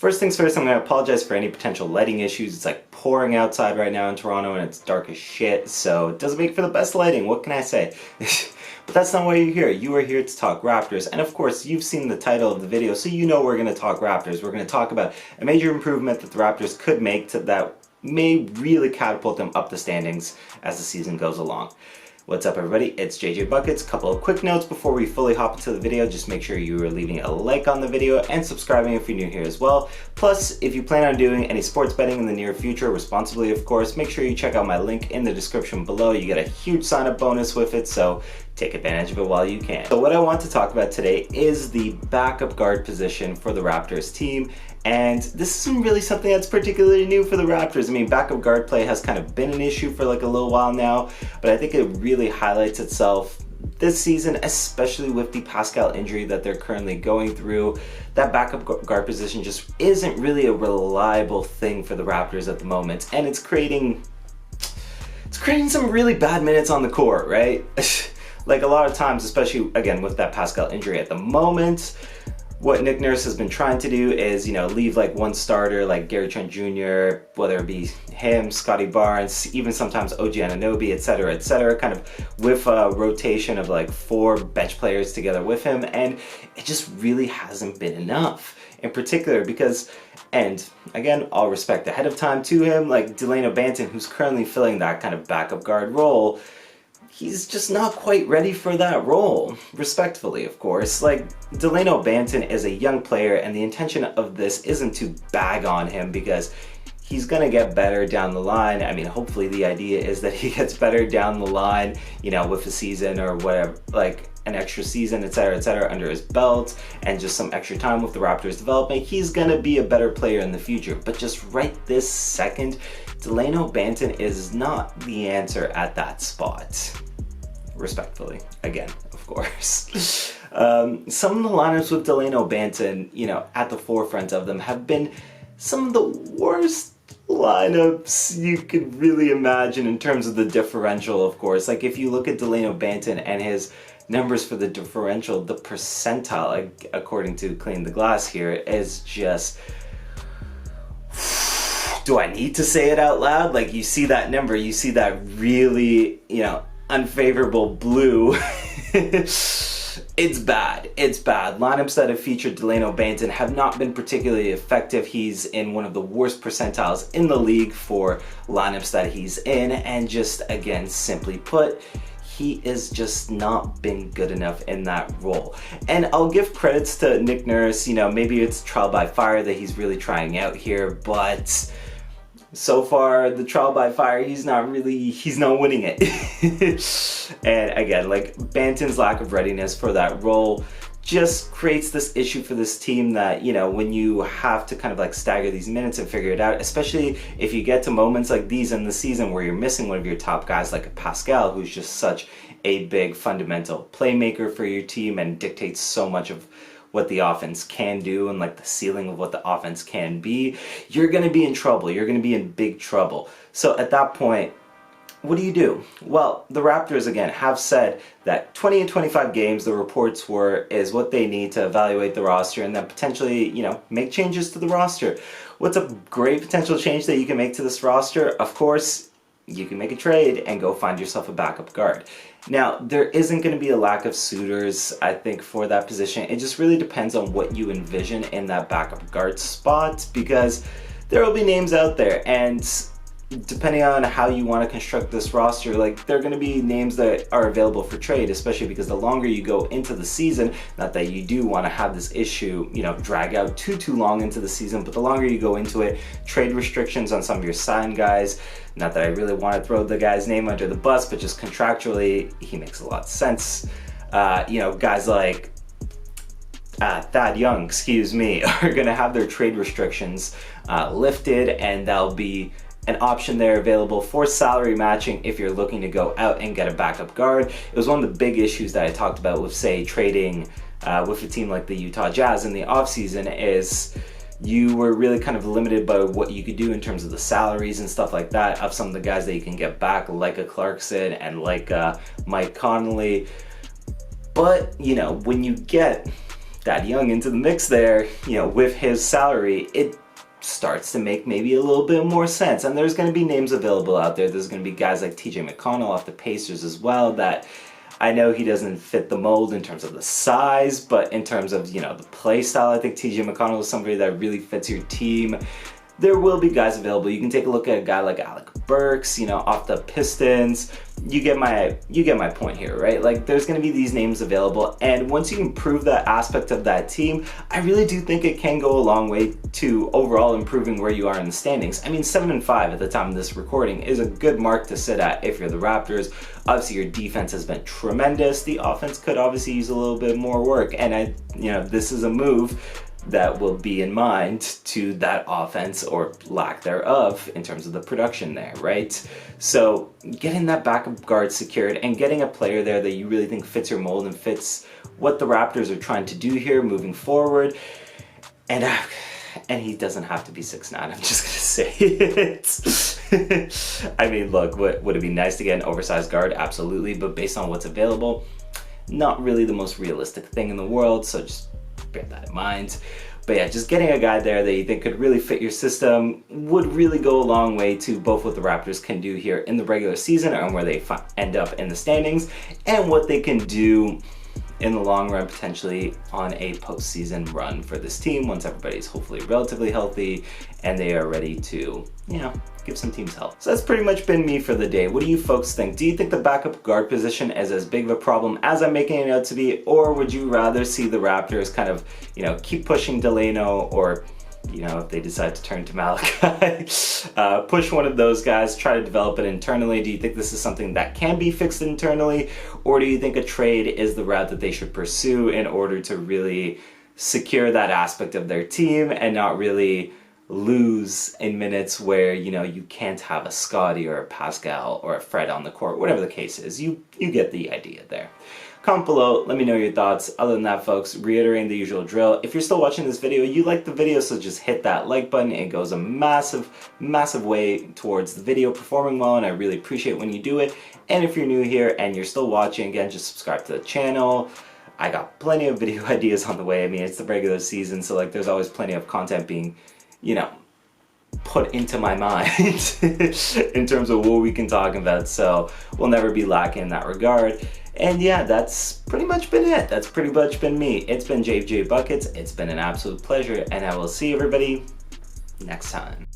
First things first, I'm going to apologize for any potential lighting issues. It's like pouring outside right now in Toronto and it's dark as shit, so it doesn't make for the best lighting. What can I say? But that's not why you're here. You are here to talk Raptors. And of course, you've seen the title of the video, so you know we're going to talk Raptors. We're going to talk about a major improvement that the Raptors could make that may really catapult them up the standings as the season goes along. What's up, everybody? It's JJ Buckets. Couple of quick notes before we fully hop into the video. Just make sure you are leaving a like on the video and subscribing if you're new here as well. Plus, if you plan on doing any sports betting in the near future, responsibly of course, make sure you check out my link in the description below. You get a huge sign-up bonus with it, so take advantage of it while you can. So what I want to talk about today is the backup guard position for the Raptors team. And this isn't really something that's particularly new for the Raptors. I mean, backup guard play has kind of been an issue for like a little while now, but I think it really highlights itself this season, especially with the Pascal injury that they're currently going through. That backup guard position just isn't really a reliable thing for the Raptors at the moment, and it's creating some really bad minutes on the court, right? Like a lot of times, especially again with that Pascal injury at the moment, what Nick Nurse has been trying to do is, leave like one starter like Gary Trent Jr., whether it be him, Scotty Barnes, even sometimes OG Anunoby, etc., kind of with a rotation of like 4 bench players together with him, and it just really hasn't been enough. In particular because, and again, all respect ahead of time to him, like Delano Banton, who's currently filling that kind of backup guard role, he's just not quite ready for that role, respectfully, of course. Like, Delano Banton is a young player, and the intention of this isn't to bag on him because he's gonna get better down the line. I mean, hopefully the idea is that he gets better down the line, with a season or whatever, like an extra season, etc., under his belt, and just some extra time with the Raptors development. He's gonna be a better player in the future, but just right this second, Delano Banton is not the answer at that spot. Respectfully, again, of course. Some of the lineups with Delano Banton, at the forefront of them have been some of the worst lineups you could really imagine in terms of the differential, of course. Like, if you look at Delano Banton and his numbers for the differential, the percentile, according to Clean the Glass here, is just... Do I need to say it out loud? Like, you see that number, you see that really, unfavorable blue. It's bad. It's bad. Lineups that have featured Delano Banton have not been particularly effective. He's in one of the worst percentiles in the league for lineups that he's in, and just, again, simply put, he has just not been good enough in that role. And I'll give credits to Nick Nurse, maybe it's trial by fire that he's really trying out here, but so far, the trial by fire, he's not winning it. And again, like, Banton's lack of readiness for that role just creates this issue for this team that, when you have to kind of like stagger these minutes and figure it out, especially if you get to moments like these in the season where you're missing one of your top guys like a Pascal, who's just such a big fundamental playmaker for your team and dictates so much of what the offense can do and like the ceiling of what the offense can be, you're going to be in trouble. You're going to be in big trouble. So at that point, what do? Well, the Raptors, again, have said that 20 and 25 games, the reports is what they need to evaluate the roster and then potentially, make changes to the roster. What's a great potential change that you can make to this roster? Of course, you can make a trade and go find yourself a backup guard. Now, there isn't going to be a lack of suitors, I think, for that position. It just really depends on what you envision in that backup guard spot, because there will be names out there, and depending on how you want to construct this roster, like, there are going to be names that are available for trade, especially because the longer you go into the season, not that you do want to have this issue, drag out too long into the season, but the longer you go into it, trade restrictions on some of your signed guys, not that I really want to throw the guy's name under the bus, but just contractually, he makes a lot of sense. Guys like Thad Young, are going to have their trade restrictions lifted, and that'll be an option there available for salary matching if you're looking to go out and get a backup guard. It was one of the big issues that I talked about with, say, trading with a team like the Utah Jazz in the offseason, is you were really kind of limited by what you could do in terms of the salaries and stuff like that of some of the guys that you can get back, like a Clarkson and like Mike Conley. But, when you get Thad Young into the mix there, with his salary, it starts to make maybe a little bit more sense. And there's going to be names available out there. There's going to be guys like TJ McConnell off the Pacers as well, that I know he doesn't fit the mold in terms of the size, but in terms of, the play style, I think TJ McConnell is somebody that really fits your team. There will be guys available. You can take a look at a guy like Alec Burks, off the Pistons. You get my point here, right? Like, there's going to be these names available, and once you improve that aspect of that team, I really do think it can go a long way to overall improving where you are in the standings. I mean, 7-5 at the time of this recording is a good mark to sit at if you're the Raptors. Obviously, your defense has been tremendous. The offense could obviously use a little bit more work, and this is a move that will be in mind to that offense, or lack thereof, in terms of the production there, right? So getting that backup guard secured and getting a player there that you really think fits your mold and fits what the Raptors are trying to do here moving forward, and he doesn't have to be 6'9", I'm just gonna say it. I mean, look, would it be nice to get an oversized guard? Absolutely, but based on what's available, not really the most realistic thing in the world, so just bear that in mind. But yeah, just getting a guy there that you think could really fit your system would really go a long way to both what the Raptors can do here in the regular season and where they end up in the standings, and what they can do in the long run, potentially on a postseason run for this team once everybody's hopefully relatively healthy and they are ready to, give some teams help. So that's pretty much been me for the day. What do you folks think? Do you think the backup guard position is as big of a problem as I'm making it out to be, or would you rather see the Raptors kind of, keep pushing Delano, or if they decide to turn to Malachi, push one of those guys, try to develop it internally? Do you think this is something that can be fixed internally, or do you think a trade is the route that they should pursue in order to really secure that aspect of their team and not really lose in minutes where, you can't have a Scotty or a Pascal or a Fred on the court, whatever the case is? You get the idea there. Comment below, let me know your thoughts. Other than that, folks, reiterating the usual drill. If you're still watching this video, you like the video, so just hit that like button. It goes a massive, massive way towards the video performing well, and I really appreciate when you do it. And if you're new here and you're still watching, again, just subscribe to the channel. I got plenty of video ideas on the way. I mean, it's the regular season, so there's always plenty of content being, put into my mind in terms of what we can talk about, so we'll never be lacking in that regard. And yeah, that's pretty much been it. That's pretty much been me. It's been JJ Buckets. It's been an absolute pleasure, and I will see everybody next time.